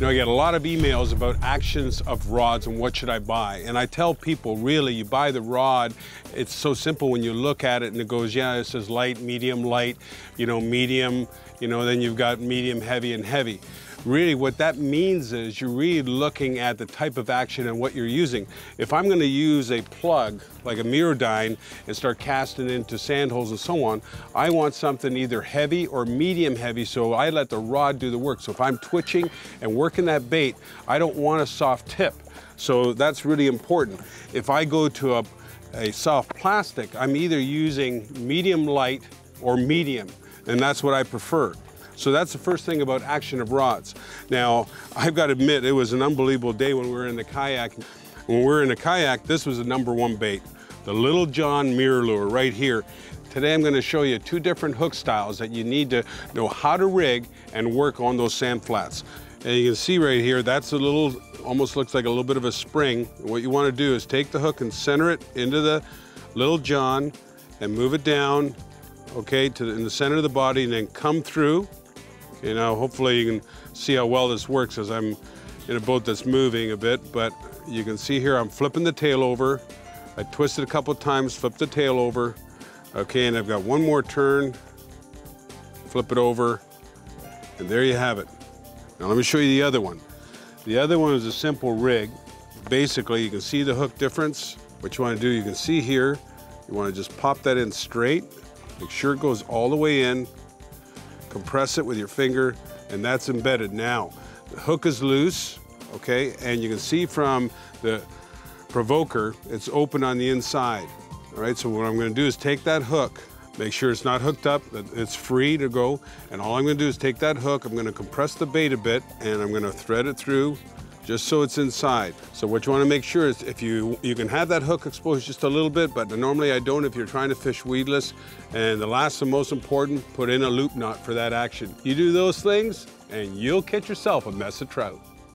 You know, I get a lot of emails about actions of rods and what should I buy. And I tell people, really, you buy the rod. It's so simple when you look at it and it goes, yeah, it says light, medium, medium, then you've got medium, heavy, and heavy. Really, what that means is you're really looking at the type of action and what you're using. If I'm going to use a plug, like a Mirrodine, and start casting into sand holes and so on, I want something either heavy or medium heavy, so I let the rod do the work. So if I'm twitching and working that bait, I don't want a soft tip. So that's really important. If I go to a soft plastic, I'm either using medium light or medium, and that's what I prefer. So that's the first thing about action of rods. Now, I've got to admit, it was an unbelievable day when we were in the kayak. When we were in the kayak, this was the #1 bait, the Little John mirror lure right here. Today I'm going to show you 2 different hook styles that you need to know how to rig and work on those sand flats. And you can see right here, that's a little, almost looks like a little bit of a spring. What you want to do is take the hook and center it into the Little John and move it down, okay, in the center of the body, and then come through. You know, hopefully you can see how well this works as I'm in a boat that's moving a bit, but you can see here I'm flipping the tail over. I twist it a couple times, flip the tail over. Okay, and I've got one more turn, flip it over, and there you have it. Now let me show you the other one. The other one is a simple rig. Basically, you can see the hook difference. What you want to do, you can see here, you want to just pop that in straight, make sure it goes all the way in, compress it with your finger, and that's embedded. Now, the hook is loose, okay, and you can see from the provoker, it's open on the inside. All right, so what I'm gonna do is take that hook, make sure it's not hooked up, that it's free to go, and all I'm gonna do is take that hook, I'm gonna compress the bait a bit, and I'm gonna thread it through just so it's inside. So what you wanna make sure is if you can have that hook exposed just a little bit, but normally I don't if you're trying to fish weedless. And the last and most important, put in a loop knot for that action. You do those things and you'll catch yourself a mess of trout.